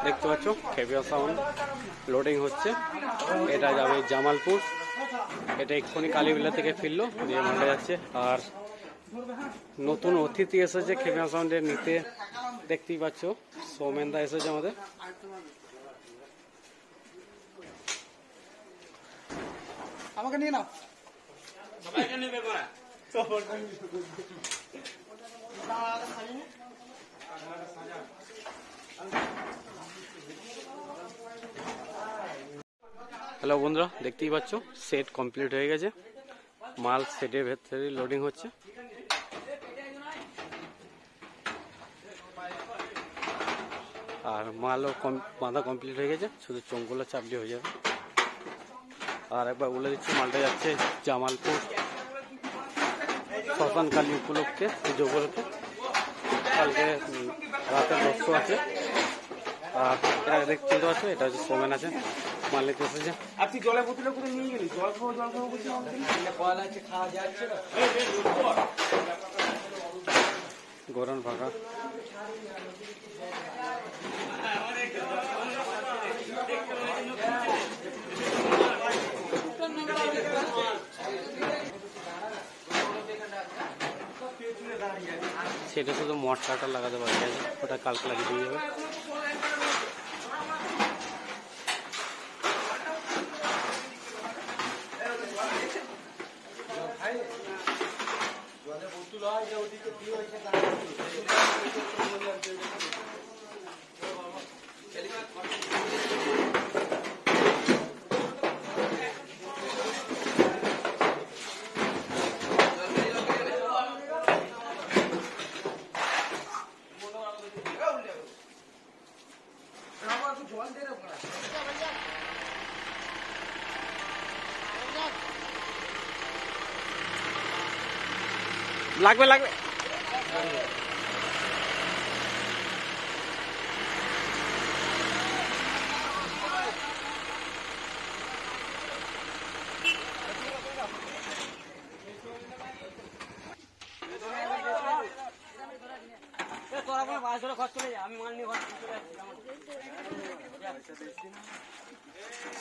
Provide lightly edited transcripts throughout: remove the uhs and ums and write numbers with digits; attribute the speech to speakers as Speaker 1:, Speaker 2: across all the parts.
Speaker 1: দেখতে পাচ্ছ খেপিয়া sound loading হচ্ছে। এটা যাবে জামালপুর। এটা এক্ষুনি কালীবিলা থেকে ফিরলো, দিয়ে মাঠে যাচ্ছে। আর নতুন অতিথি এসেছে খেপিয়া সাউন্ডে নিতে, দেখতেই পাচ্ছ সৌমেনদা এসেছে আমাদের।
Speaker 2: আমাকে নিয়ে নাও।
Speaker 1: হ্যালো বন্ধুরা, দেখতেই পাচ্ছ সেট কমপ্লিট হয়ে গেছে, মাল সেটের ভেতরে লোডিং হচ্ছে। আর মালও বাঁধা কমপ্লিট হয়ে গেছে, শুধু চোঙগুলো চাপলি হয়ে যাবে। আর একবার বলে দিচ্ছি, মালটা যাচ্ছে জামালপুর শ্মশানকালী উপলক্ষে, পুজো উপলক্ষে। কালকে রাতের দর্শ আছে। আর এটা দেখতে পাচ্ছ, এটা হচ্ছে সোমেন আছে, মাল নিতে এসেছে।
Speaker 2: আপনি জলের বোতলে করে নিয়ে গেলি, জল খাবো বলছি। খাওয়া যাচ্ছে না,
Speaker 1: গরম ফাঁকা। সেটা শুধু মটকাটা লাগাতে পারি, ওটা কালকে লাগিয়ে দিয়ে যাবে। লাগবে লাগবে।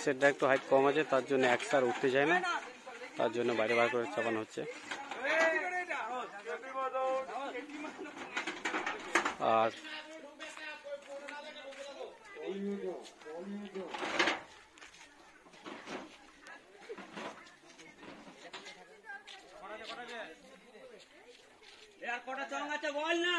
Speaker 1: সেটা একটু হাইট কম আছে, তার জন্য একসার উঠতে যায় না, তার জন্য বাইরে বার করে চাপানো হচ্ছে। আর
Speaker 2: কটা চং আছে বল না।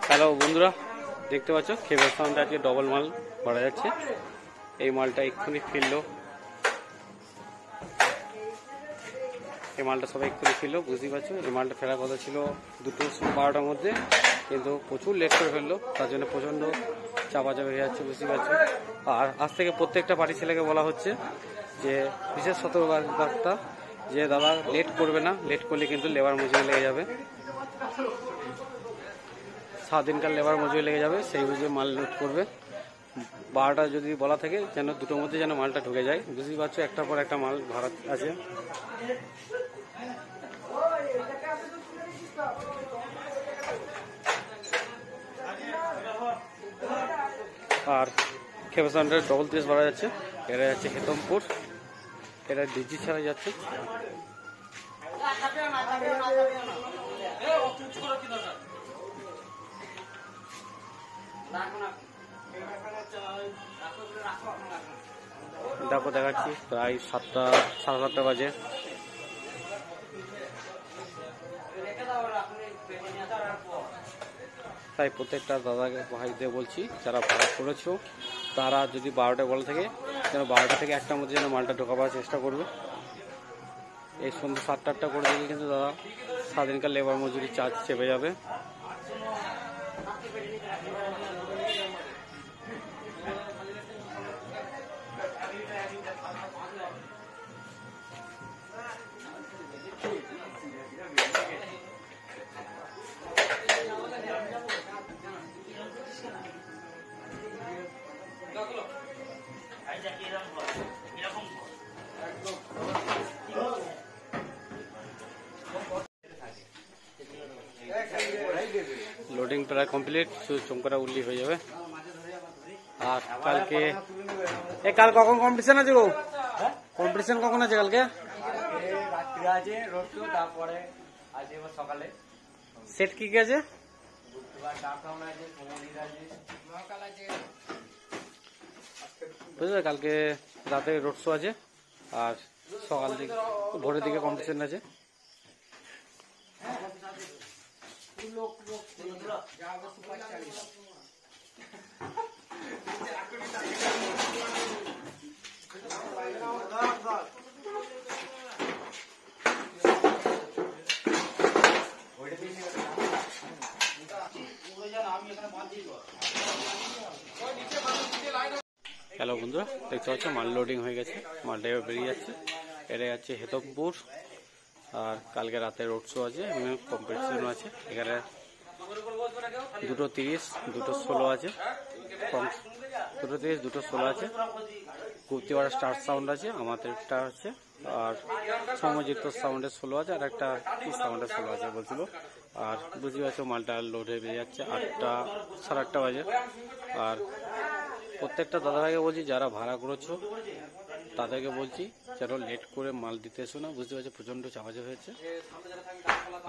Speaker 1: হ্যালো বন্ধুরা, দেখতে পাচ্ছ খেপিয়া সাউন্ডে আজকে ডবল মাল ভরা যাচ্ছে। এই মালটা এক্ষুনি ফিরলো, এই মালটা সবাই এক্ষুনি ফিরলো, বুঝতেই পারছো। এই মালটা ফেরার কথা ছিল 2:12টার মধ্যে, কিন্তু প্রচুর লেট করে ফেললো, তার জন্য প্রচণ্ড চাপাচাপি হয়ে যাচ্ছে, বুঝতেই পারছো। আর আজ থেকে প্রত্যেকটা পার্টি ছেলেকে বলা হচ্ছে যে বিশেষ সতর্কবার্তা, যে দাদা লেট করবে না, লেট করলে কিন্তু লেবার মজুরি লেগে যাবে। 7 দিনকার লেবার মজুরি লেগে যাবে, সেই বুঝে মাল লোড করবে। 12টা যদি বলা থাকে, যেন 2টোর মধ্যে যেন মালটা ঢুকে যায়, বুঝতেই পারছো। একটার পর একটা মাল ভরা আছে। আর খেপিয়া সাউন্ডের ডবল 30 ভরা যাচ্ছে। এটা যাচ্ছে হেতমপুর, এটা ডিজি ছাড়া যাচ্ছে। দেখো দেখাচ্ছি, প্রায় 7টা, 7:30 বাজে। তাই প্রত্যেকটা দাদাকে ভাইদের বলছি, যারা ভাড়া করেছো তারা যদি 12টা বলা থাকে, যেন 12টা থেকে 1টার মধ্যে যেন মালটা ঢোকাবার চেষ্টা করবে। এই সন্ধ্যে 7টা করে দিলে কিন্তু দাদা 7 দিনকার লেবার মজুরি চার্জ চেপে যাবে। লোডিং প্রায় কমপ্লিট, শুধু চমকাটা উল্লি হয়ে যাবে। আর কালকে কাল কখন কম্পিটিশন আছে গো? কম্পিটিশন কখন আছে কালকে?
Speaker 2: রাত্রে আছে রোড শো, তারপরে আছে সকালে।
Speaker 1: সেট কি কি আছে? বুঝলে কালকে রাতে রোড শো আছে, আর সকাল দিকে ভোরের দিকে কম্পিটিশন আছে। হ্যালো বন্ধুরা, দেখতে পাচ্ছ মাল লোডিং হয়ে গেছে, মালটা এবার বেরিয়ে যাচ্ছে। এটা যাচ্ছে হেতমপুর। আর কালকে রাতে রোড শো আছে, কম্পিটিশন আছে। এখানে 2:30, 2:16 আছে, 2:30, 2:16 আছে। গুপ্তিপাড়া স্টার সাউন্ড আছে, আমাদেরটা আছে। আর সমজিত সাউন্ডের 16 আছে, আর একটা কি সাউন্ডের 16 আছে বলছিল। আর বুঝতে পারছো মালটা লোড হয়ে বেরিয়ে যাচ্ছে 8টা, 8:30 বাজে। আর প্রত্যেকটা দাদাভাইকে বলছি, যারা ভাড়া করেছো তাদেরকে বলছি যেন লেট করে মাল দিতে এসো না। বুঝতে পারছো প্রচণ্ড চাপাচাপি হয়েছে,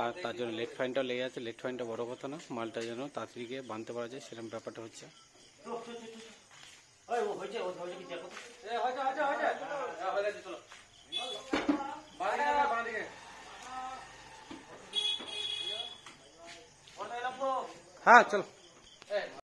Speaker 1: আর তার জন্য লেট ফাইনটা লেগে আছে। লেট ফাইনটা বড় কথা না, মালটা যেন তাড়াতাড়ি গিয়ে বাঁধতে পারা যায়, সেরকম ব্যাপারটা হচ্ছে। হ্যাঁ চলো।